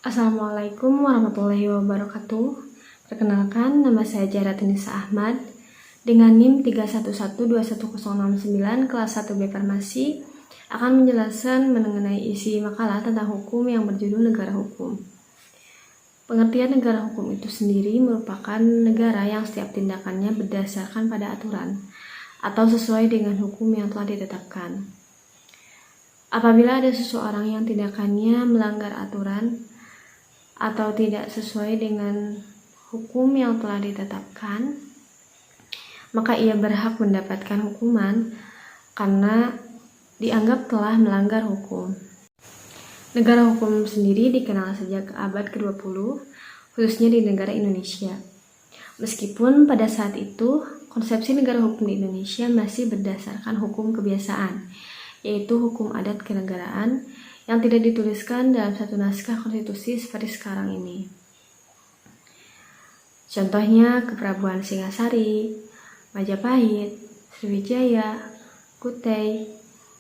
Assalamualaikum warahmatullahi wabarakatuh. Perkenalkan, nama saya Jaratunisa Ahmad dengan NIM 3112169 kelas 1B Farmasi akan menjelaskan mengenai isi makalah tentang hukum yang berjudul Negara Hukum. Pengertian negara hukum itu sendiri merupakan negara yang setiap tindakannya berdasarkan pada aturan atau sesuai dengan hukum yang telah ditetapkan. Apabila ada seseorang yang tindakannya melanggar aturan atau tidak sesuai dengan hukum yang telah ditetapkan, maka ia berhak mendapatkan hukuman karena dianggap telah melanggar hukum. Negara hukum sendiri dikenal sejak abad ke-20, khususnya di negara Indonesia. Meskipun pada saat itu, konsepsi negara hukum di Indonesia masih berdasarkan hukum kebiasaan, yaitu hukum adat kenegaraan yang tidak dituliskan dalam satu naskah konstitusi seperti sekarang ini. Contohnya Keprabuan Singasari, Majapahit, Sriwijaya, Kutai,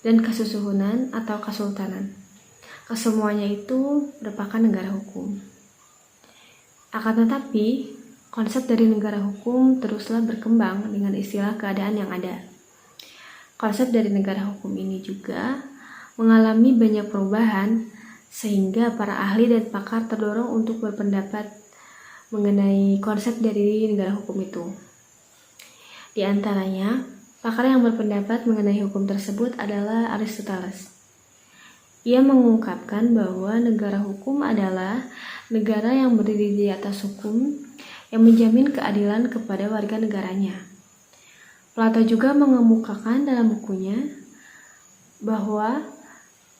dan Kasusuhunan atau Kesultanan. Kesemuanya itu merupakan negara hukum. Akan tetapi, konsep dari negara hukum teruslah berkembang dengan istilah keadaan yang ada. Konsep dari negara hukum ini juga mengalami banyak perubahan sehingga para ahli dan pakar terdorong untuk berpendapat mengenai konsep dari negara hukum itu. Di antaranya, pakar yang berpendapat mengenai hukum tersebut adalah Aristoteles. Ia mengungkapkan bahwa negara hukum adalah negara yang berdiri di atas hukum yang menjamin keadilan kepada warga negaranya. Plato juga mengemukakan dalam bukunya bahwa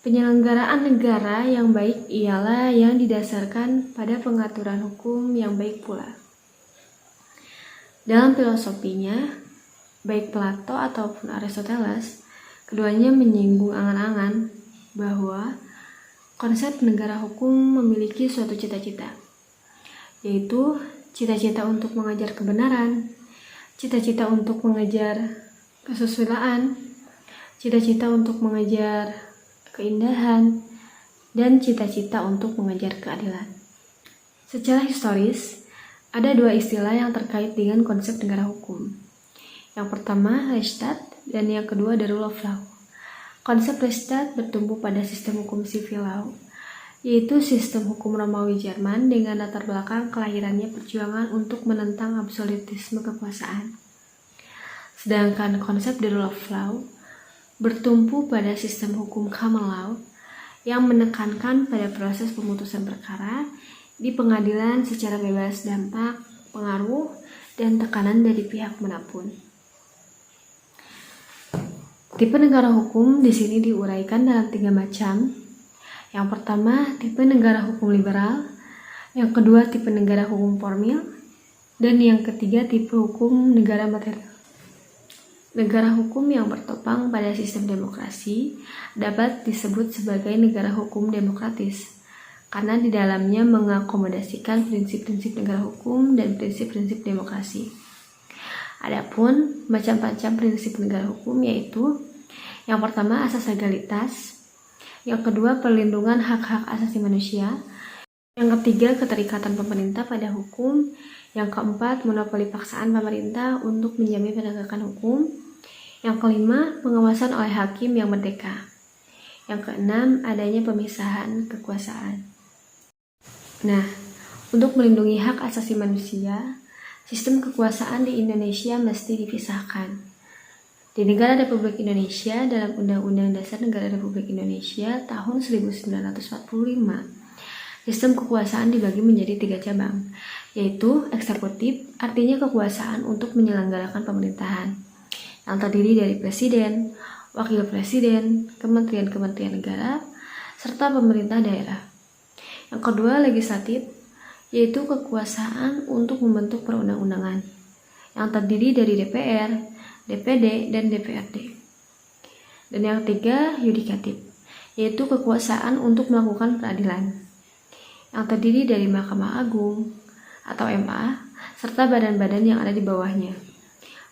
penyelenggaraan negara yang baik ialah yang didasarkan pada pengaturan hukum yang baik pula. Dalam filosofinya, baik Plato ataupun Aristoteles, keduanya menyinggung angan-angan bahwa konsep negara hukum memiliki suatu cita-cita, yaitu cita-cita untuk mengejar kebenaran, cita-cita untuk mengejar kesusilaan, cita-cita untuk mengejar keindahan, dan cita-cita untuk mengejar keadilan. Secara historis, ada dua istilah yang terkait dengan konsep negara hukum. Yang pertama, Rechtsstaat, dan yang kedua, the rule of law. Konsep Rechtsstaat bertumbuh pada sistem hukum civil law, yaitu sistem hukum Romawi Jerman dengan latar belakang kelahirannya perjuangan untuk menentang absolutisme kekuasaan. Sedangkan konsep the rule of law bertumpu pada sistem hukum common law yang menekankan pada proses pemutusan perkara di pengadilan secara bebas dampak, pengaruh, dan tekanan dari pihak manapun. Tipe negara hukum di sini diuraikan dalam 3 macam. Yang pertama, tipe negara hukum liberal. Yang kedua, tipe negara hukum formil. Dan yang ketiga, tipe hukum negara material. Negara hukum yang bertopang pada sistem demokrasi dapat disebut sebagai negara hukum demokratis, karena di dalamnya mengakomodasikan prinsip-prinsip negara hukum dan prinsip-prinsip demokrasi. Adapun macam-macam prinsip negara hukum yaitu yang pertama asas legalitas, yang kedua perlindungan hak-hak asasi manusia, yang ketiga keterikatan pemerintah pada hukum, yang keempat monopoli paksaan pemerintah untuk menjamin penegakan hukum, yang kelima pengawasan oleh hakim yang merdeka, yang keenam adanya pemisahan kekuasaan. Nah, untuk melindungi hak asasi manusia, sistem kekuasaan di Indonesia mesti dipisahkan. Di negara Republik Indonesia, dalam Undang-Undang Dasar Negara Republik Indonesia tahun 1945, sistem kekuasaan dibagi menjadi 3 cabang, yaitu eksekutif, artinya kekuasaan untuk menyelenggarakan pemerintahan, yang terdiri dari presiden, wakil presiden, kementerian-kementerian negara, serta pemerintah daerah. Yang kedua, legislatif, yaitu kekuasaan untuk membentuk perundang-undangan yang terdiri dari DPR, DPD, dan DPRD. Dan yang ketiga, yudikatif, yaitu kekuasaan untuk melakukan peradilan yang terdiri dari Mahkamah Agung atau MA serta badan-badan yang ada di bawahnya.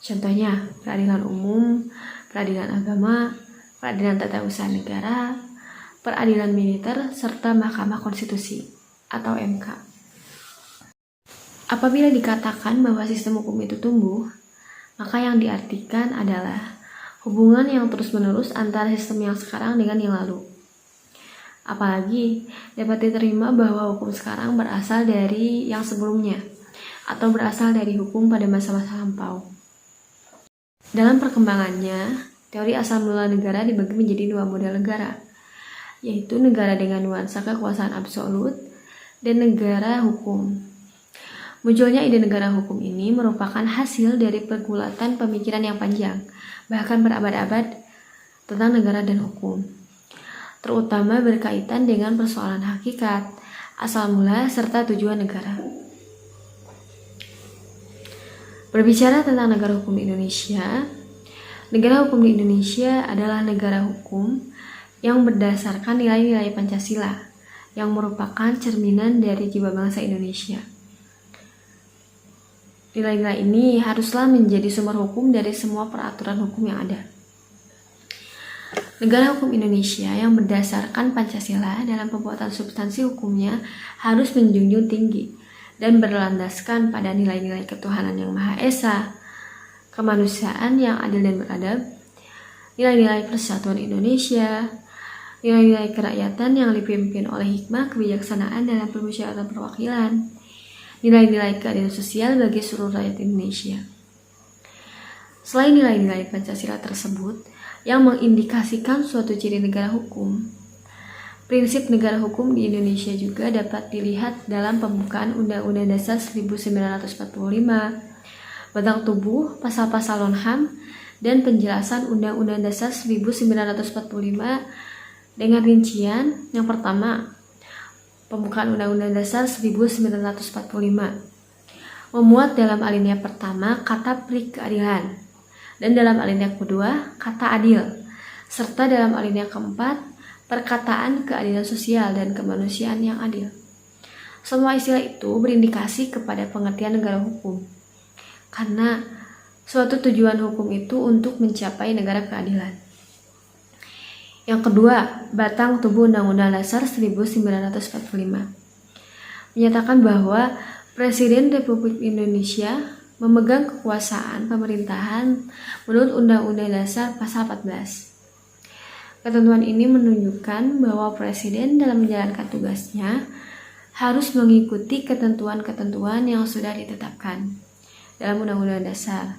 Contohnya, peradilan umum, peradilan agama, peradilan tata usaha negara, peradilan militer, serta Mahkamah Konstitusi atau MK. Apabila dikatakan bahwa sistem hukum itu tumbuh, maka yang diartikan adalah hubungan yang terus-menerus antara sistem yang sekarang dengan yang lalu. Apalagi dapat diterima bahwa hukum sekarang berasal dari yang sebelumnya atau berasal dari hukum pada masa-masa lampau. Dalam perkembangannya, teori asal mula negara dibagi menjadi dua model negara, yaitu negara dengan nuansa kekuasaan absolut dan negara hukum. Munculnya ide negara hukum ini merupakan hasil dari pergulatan pemikiran yang panjang, bahkan berabad-abad, tentang negara dan hukum, terutama berkaitan dengan persoalan hakikat, asal mula, serta tujuan negara. Berbicara tentang negara hukum di Indonesia, negara hukum di Indonesia adalah negara hukum yang berdasarkan nilai-nilai Pancasila, yang merupakan cerminan dari jiwa bangsa Indonesia. Nilai-nilai ini haruslah menjadi sumber hukum dari semua peraturan hukum yang ada. Negara hukum Indonesia yang berdasarkan Pancasila dalam pembuatan substansi hukumnya harus menjunjung tinggi dan berlandaskan pada nilai-nilai ketuhanan yang Maha Esa, kemanusiaan yang adil dan beradab, nilai-nilai persatuan Indonesia, nilai-nilai kerakyatan yang dipimpin oleh hikmah kebijaksanaan dalam permusyawaratan perwakilan, nilai-nilai keadilan sosial bagi seluruh rakyat Indonesia. Selain nilai-nilai Pancasila tersebut yang mengindikasikan suatu ciri negara hukum, prinsip negara hukum di Indonesia juga dapat dilihat dalam pembukaan Undang-Undang Dasar 1945, batang tubuh, pasal-pasal non-HAM, dan penjelasan Undang-Undang Dasar 1945 dengan rincian. Yang pertama, pembukaan Undang-Undang Dasar 1945 memuat dalam alinea pertama kata pri keadilan, dan dalam alinea kedua kata adil, serta dalam alinea keempat perkataan keadilan sosial dan kemanusiaan yang adil. Semua istilah itu berindikasi kepada pengertian negara hukum, karena suatu tujuan hukum itu untuk mencapai negara keadilan. Yang kedua, batang tubuh Undang-Undang Dasar 1945 menyatakan bahwa Presiden Republik Indonesia memegang kekuasaan pemerintahan menurut Undang-Undang Dasar Pasal 14. Ketentuan ini menunjukkan bahwa Presiden dalam menjalankan tugasnya harus mengikuti ketentuan-ketentuan yang sudah ditetapkan dalam Undang-Undang Dasar.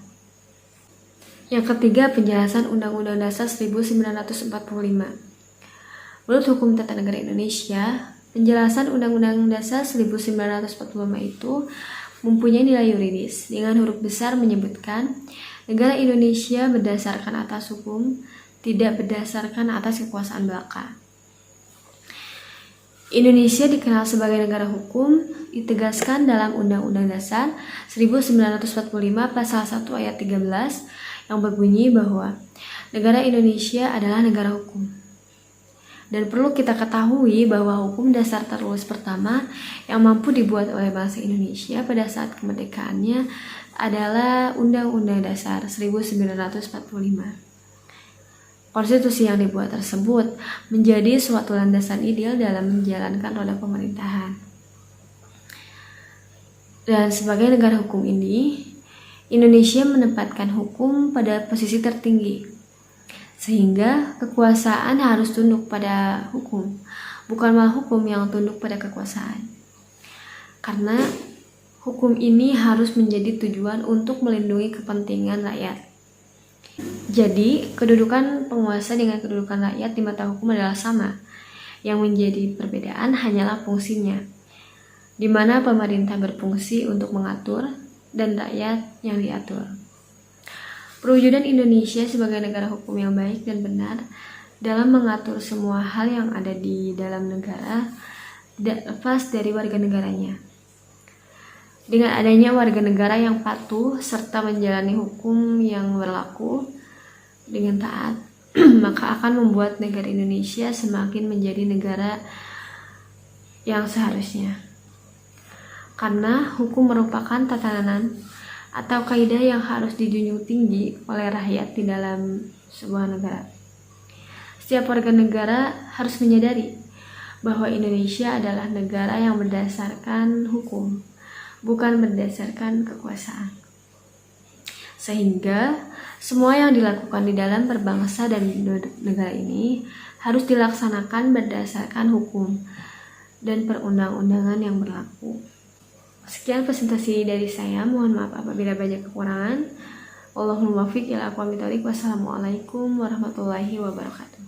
Yang ketiga, penjelasan Undang-Undang Dasar 1945. Menurut Hukum Tata Negara Indonesia, penjelasan Undang-Undang Dasar 1945 itu mempunyai nilai yuridis dengan huruf besar menyebutkan negara Indonesia berdasarkan atas hukum, tidak berdasarkan atas kekuasaan belaka. Indonesia dikenal sebagai negara hukum ditegaskan dalam Undang-Undang Dasar 1945 pasal 1 ayat 13 yang berbunyi bahwa negara Indonesia adalah negara hukum. Dan perlu kita ketahui bahwa hukum dasar tertulis pertama yang mampu dibuat oleh bangsa Indonesia pada saat kemerdekaannya adalah Undang-Undang Dasar 1945. Konstitusi yang dibuat tersebut menjadi suatu landasan ideal dalam menjalankan roda pemerintahan. Dan sebagai negara hukum ini, Indonesia menempatkan hukum pada posisi tertinggi, sehingga kekuasaan harus tunduk pada hukum, bukan malah hukum yang tunduk pada kekuasaan. Karena hukum ini harus menjadi tujuan untuk melindungi kepentingan rakyat. Jadi, kedudukan penguasa dengan kedudukan rakyat di mata hukum adalah sama. Yang menjadi perbedaan hanyalah fungsinya, di mana pemerintah berfungsi untuk mengatur dan rakyat yang diatur. Perwujudan Indonesia sebagai negara hukum yang baik dan benar dalam mengatur semua hal yang ada di dalam negara tidak lepas dari warga negaranya. Dengan adanya warga negara yang patuh serta menjalani hukum yang berlaku dengan taat, maka akan membuat negara Indonesia semakin menjadi negara yang seharusnya. Karena hukum merupakan tatanan atau kaidah yang harus dijunjung tinggi oleh rakyat di dalam sebuah negara. Setiap warga negara harus menyadari bahwa Indonesia adalah negara yang berdasarkan hukum, bukan berdasarkan kekuasaan. Sehingga semua yang dilakukan di dalam berbangsa dan negara ini harus dilaksanakan berdasarkan hukum dan perundang-undangan yang berlaku. Sekian presentasi dari saya, mohon maaf apabila banyak kekurangan. Wallahul muwaffiq ila aqwamit thoriq. Wassalamualaikum warahmatullahi wabarakatuh.